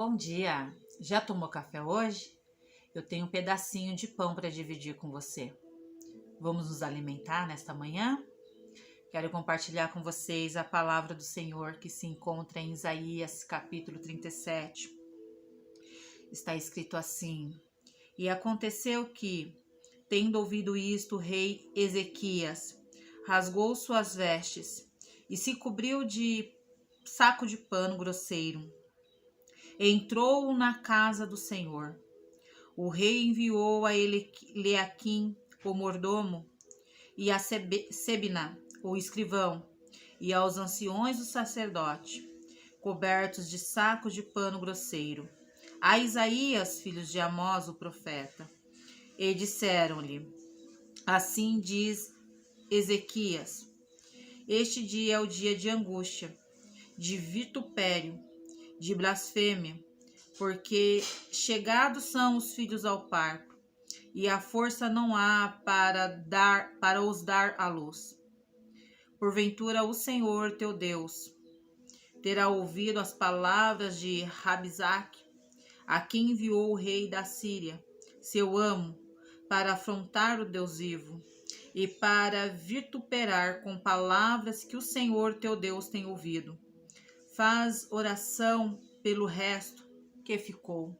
Bom dia! Já tomou café hoje? Eu tenho um pedacinho de pão para dividir com você. Vamos nos alimentar nesta manhã? Quero compartilhar com vocês a palavra do Senhor que se encontra em Isaías capítulo 37. Está escrito assim: E aconteceu que, tendo ouvido isto, o rei Ezequias rasgou suas vestes e se cobriu de saco de pano grosseiro. Entrou na casa do Senhor. O rei enviou a Eliaquim, o mordomo, e a Sebna, o escrivão, e aos anciões do sacerdote, cobertos de sacos de pano grosseiro, a Isaías, filho de Amós, o profeta. E disseram-lhe: Assim diz Ezequias: Este dia é o dia de angústia, de vitupério, de blasfêmia, porque chegados são os filhos ao parto, e a força não há para os dar à luz. Porventura o Senhor teu Deus terá ouvido as palavras de Rabsaque, a quem enviou o rei da Síria, seu amo, para afrontar o Deus vivo, e para vituperar com palavras que o Senhor teu Deus tem ouvido. Faz oração pelo resto que ficou.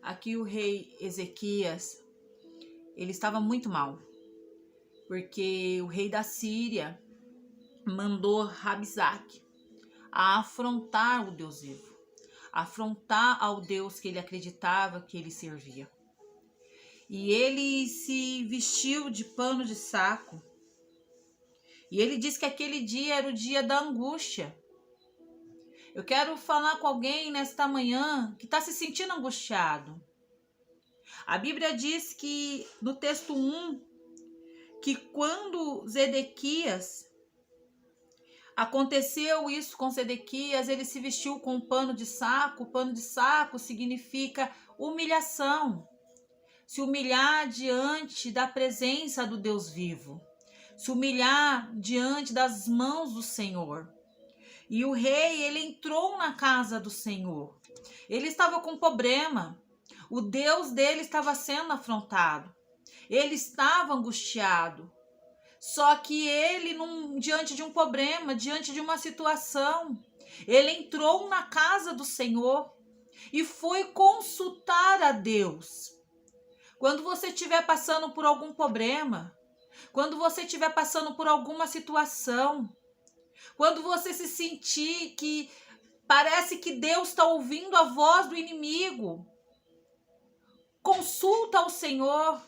Aqui o rei Ezequias, ele estava muito mal, porque o rei da Síria mandou Rabsaque a afrontar o Deus vivo, afrontar ao Deus que ele acreditava que ele servia. E ele se vestiu de pano de saco, e ele disse que aquele dia era o dia da angústia. Eu quero falar com alguém nesta manhã que está se sentindo angustiado. A Bíblia diz que, no texto 1, que quando Zedequias, aconteceu isso com Zedequias, ele se vestiu com um pano de saco. O pano de saco significa humilhação. Se humilhar diante da presença do Deus vivo. Se humilhar diante das mãos do Senhor. E o rei, ele entrou na casa do Senhor. Ele estava com problema. O Deus dele estava sendo afrontado. Ele estava angustiado. Só que ele, diante de um problema, diante de uma situação, ele entrou na casa do Senhor e foi consultar a Deus. Quando você estiver passando por algum problema, quando você estiver passando por alguma situação, quando você se sentir que parece que Deus está ouvindo a voz do inimigo, consulta ao Senhor.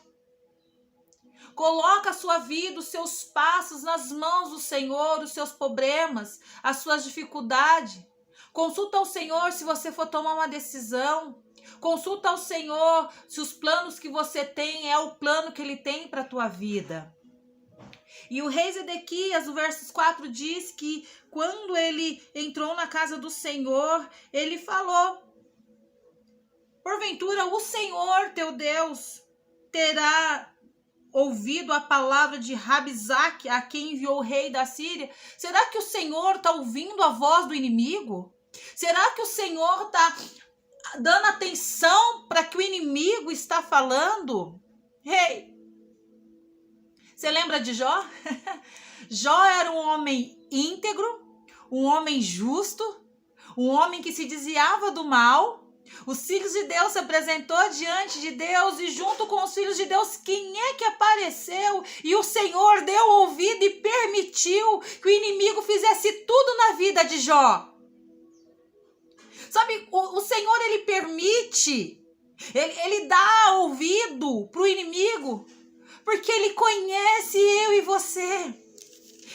Coloca a sua vida, os seus passos nas mãos do Senhor, os seus problemas, as suas dificuldades. Consulta ao Senhor se você for tomar uma decisão. Consulta ao Senhor se os planos que você tem é o plano que Ele tem para a tua vida. E o rei Zedequias, o versos 4 diz que quando ele entrou na casa do Senhor, ele falou: Porventura o Senhor teu Deus terá ouvido a palavra de Rabsaque, a quem enviou o rei da Síria? Será que o Senhor está ouvindo a voz do inimigo? Será que o Senhor está dando atenção para que o inimigo está falando? Rei, você lembra de Jó? Jó era um homem íntegro, um homem justo, um homem que se desviava do mal. Os filhos de Deus se apresentou diante de Deus e junto com os filhos de Deus, quem é que apareceu? E o Senhor deu ouvido e permitiu que o inimigo fizesse tudo na vida de Jó. Sabe, o Senhor, ele permite, ele dá ouvido para o inimigo, porque ele conhece eu e você.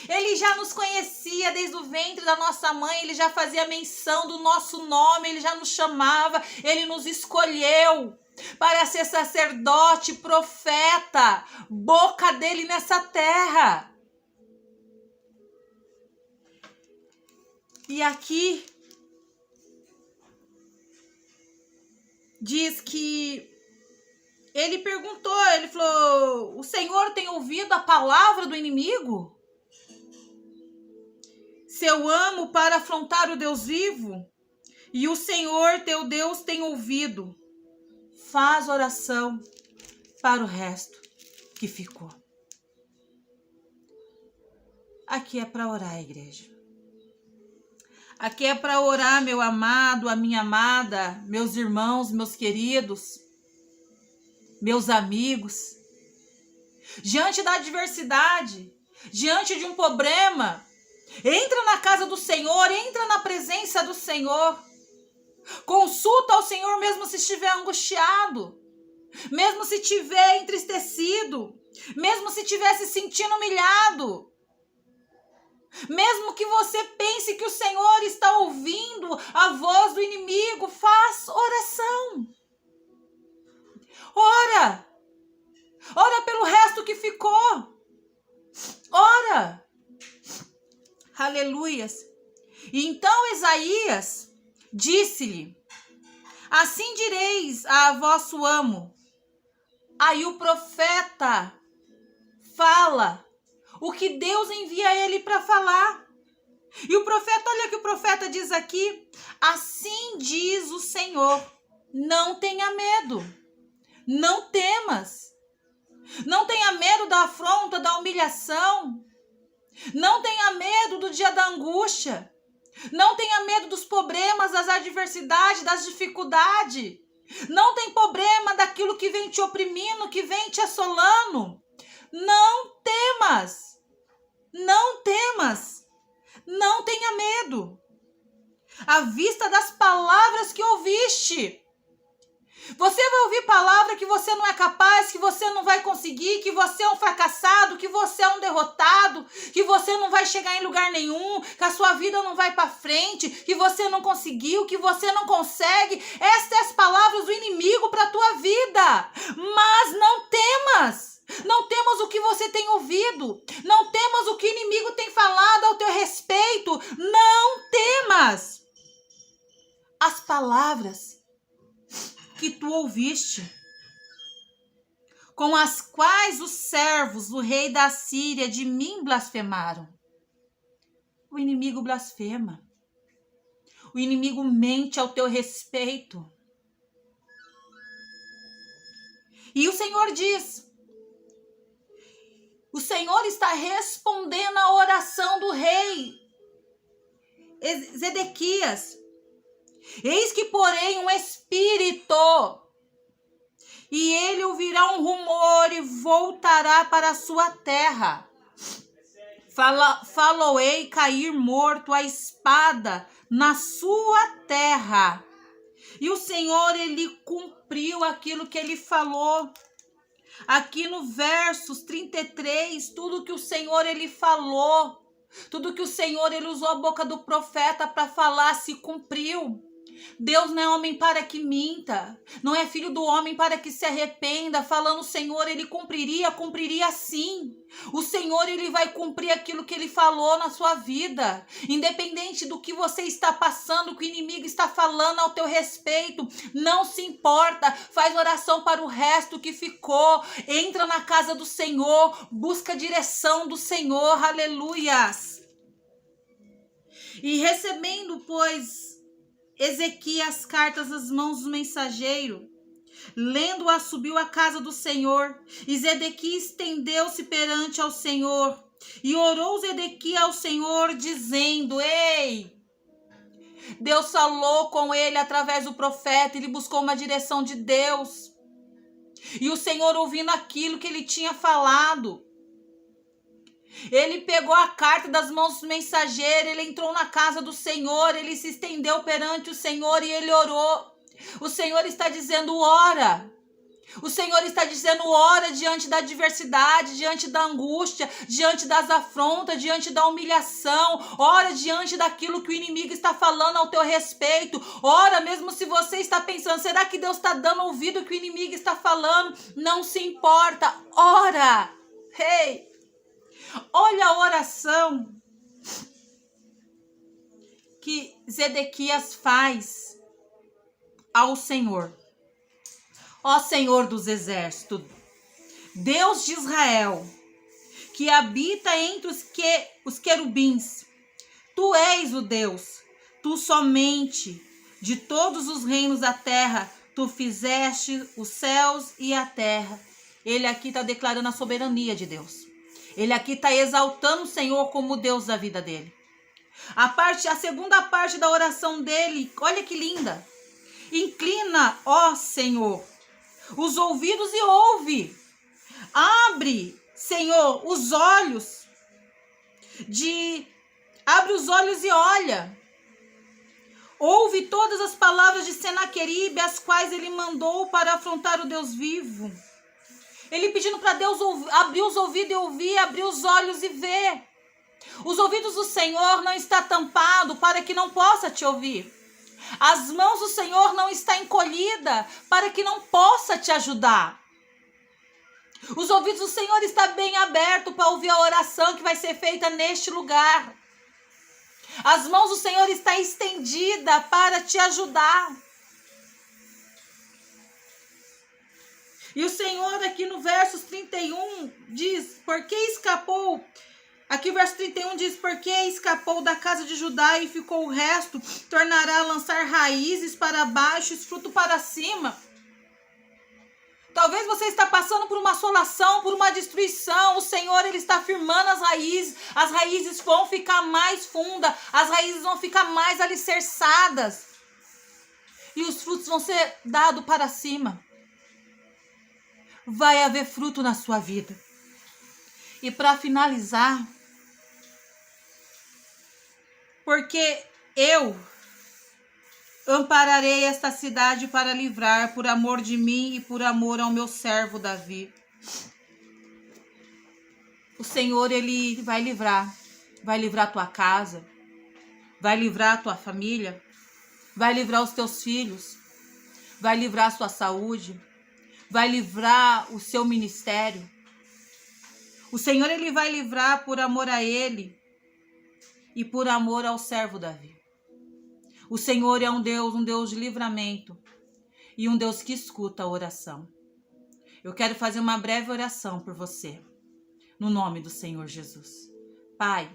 Ele já nos conhecia desde o ventre da nossa mãe, ele já fazia menção do nosso nome, ele já nos chamava, ele nos escolheu para ser sacerdote, profeta, boca dele nessa terra. E aqui diz que ele perguntou, ele falou: o Senhor tem ouvido a palavra do inimigo? Seu amo para afrontar o Deus vivo? e o Senhor teu Deus tem ouvido. Faz oração para o resto que ficou. Aqui é para orar, igreja. Aqui é para orar, meu amado, a minha amada, meus irmãos, meus queridos, meus amigos. Diante da adversidade, diante de um problema, entra na casa do Senhor, entra na presença do Senhor. Consulta ao Senhor mesmo se estiver angustiado, mesmo se estiver entristecido, mesmo se estiver se sentindo humilhado. Mesmo que você pense que o Senhor está ouvindo a voz do inimigo, faz oração. Ora. Ora pelo resto que ficou. Ora. Aleluias. E então Isaías disse-lhe: assim direis a vosso amo. Aí o profeta fala o que Deus envia ele para falar. E o profeta, olha o que o profeta diz aqui: assim diz o Senhor, não tenha medo, não temas, não tenha medo da afronta, da humilhação, não tenha medo do dia da angústia, não tenha medo dos problemas, das adversidades, das dificuldades, não tem problema daquilo que vem te oprimindo, que vem te assolando. Não temas, não temas, não tenha medo, à vista das palavras que ouviste. Você vai ouvir palavra que você não é capaz, que você não vai conseguir, que você é um fracassado, que você é um derrotado, que você não vai chegar em lugar nenhum, que a sua vida não vai para frente, que você não conseguiu, que você não consegue. Estas são as palavras do inimigo para a tua vida. Mas não temas. Não temas o que você tem ouvido. Não temas o que o inimigo tem falado ao teu respeito. Não temas. As palavras que tu ouviste, com as quais os servos do rei da Síria de mim blasfemaram. O inimigo blasfema. O inimigo mente ao teu respeito. E o Senhor diz: o Senhor está respondendo à oração do rei Zedequias. Eis que porém um espírito, e ele ouvirá um rumor e voltará para a sua terra. Faloei cair morto a espada na sua terra. E o Senhor, ele cumpriu aquilo que ele falou. Aqui no versos 33, tudo que o Senhor, ele falou, tudo que o Senhor, ele usou a boca do profeta para falar, se cumpriu. Deus não é homem para que minta, não é filho do homem para que se arrependa. Falando o Senhor, ele cumpriria sim. O Senhor, ele vai cumprir aquilo que ele falou na sua vida, independente do que você está passando, o que o inimigo está falando ao teu respeito. Não se importa, faz oração para o resto que ficou, entra na casa do Senhor, busca a direção do Senhor, aleluias. E recebendo, pois, Ezequias cartas nas mãos do mensageiro, lendo-a, subiu à casa do Senhor, e Zedequias estendeu-se perante ao Senhor, e orou Zedequias ao Senhor, dizendo: ei, Deus falou com ele através do profeta, ele buscou uma direção de Deus, e o Senhor, ouvindo aquilo que ele tinha falado, ele pegou a carta das mãos do mensageiro, ele entrou na casa do Senhor, ele se estendeu perante o Senhor e ele orou. O Senhor está dizendo: ora. O Senhor está dizendo: ora diante da adversidade, diante da angústia, diante das afrontas, diante da humilhação. Ora diante daquilo que o inimigo está falando ao teu respeito. Ora, mesmo se você está pensando: será que Deus está dando ouvido ao que o inimigo está falando? Não se importa, ora. Ei! Olha a oração que Zedequias faz ao Senhor. Ó Senhor dos exércitos, Deus de Israel, que habita entre os querubins, tu és o Deus, tu somente, De todos os reinos da terra, tu fizeste os céus e a terra. Ele aqui está declarando a soberania de Deus. Ele aqui está exaltando o Senhor como Deus da vida dele. A segunda parte da oração dele, olha que linda. Inclina, ó Senhor, os ouvidos e ouve. Abre, Senhor, os olhos. Abre os olhos e olha. Ouve todas as palavras de Senaqueribe, as quais ele mandou para afrontar o Deus vivo. Ele pedindo para Deus abrir os ouvidos e ouvir, abrir os olhos e ver. Os ouvidos do Senhor não estão tampados para que não possa te ouvir. As mãos do Senhor não estão encolhidas para que não possa te ajudar. Os ouvidos do Senhor estão bem abertos para ouvir a oração que vai ser feita neste lugar. As mãos do Senhor estão estendidas para te ajudar. E o Senhor aqui no verso 31 diz, porque escapou... Aqui o verso 31 diz, porque escapou da casa de Judá e ficou o resto, tornará a lançar raízes para baixo e fruto para cima. Talvez você está passando por uma assolação, por uma destruição. O Senhor, Ele está firmando as raízes vão ficar mais fundas, as raízes vão ficar mais alicerçadas. E os frutos vão ser dados para cima. Vai haver fruto na sua vida. E para finalizar, porque eu ampararei esta cidade para livrar, por amor de mim e por amor ao meu servo Davi. O Senhor, Ele vai livrar a tua casa, vai livrar a tua família, vai livrar os teus filhos, vai livrar a sua saúde, vai livrar o seu ministério. O Senhor, Ele vai livrar por amor a Ele e por amor ao servo Davi. O Senhor é um Deus de livramento e um Deus que escuta a oração. Eu quero fazer uma breve oração por você, no nome do Senhor Jesus. Pai,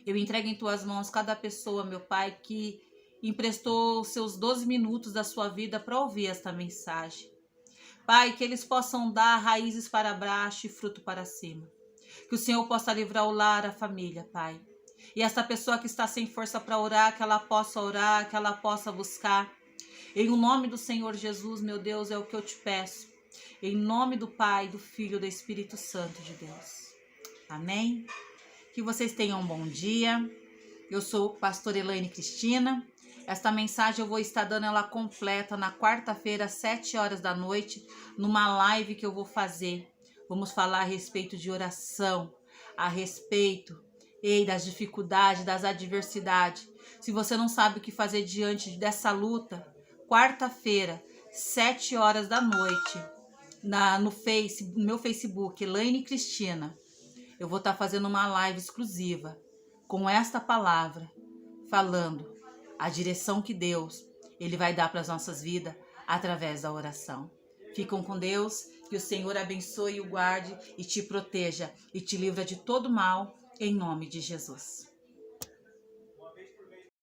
eu entrego em tuas mãos cada pessoa, meu Pai, que emprestou os seus 12 minutos da sua vida para ouvir esta mensagem. Pai, que eles possam dar raízes para baixo e fruto para cima. Que o Senhor possa livrar o lar, a família, Pai. E essa pessoa que está sem força para orar, que ela possa orar, que ela possa buscar. Em nome do Senhor Jesus, meu Deus, é o que eu te peço. Em nome do Pai, do Filho e do Espírito Santo de Deus. Amém? Que vocês tenham um bom dia. Eu sou pastora Elaine Cristina. Esta mensagem eu vou estar dando ela completa na quarta-feira, às 7 horas da noite, numa live que eu vou fazer. Vamos falar a respeito de oração, a respeito das dificuldades, das adversidades. Se você não sabe o que fazer diante dessa luta, quarta-feira, 7 horas da noite, no meu Facebook, Elaine Cristina, eu vou estar fazendo uma live exclusiva com esta palavra, falando a direção que Deus, Ele vai dar para as nossas vidas através da oração. Ficam com Deus, que o Senhor abençoe e o guarde e te proteja e te livra de todo mal, em nome de Jesus.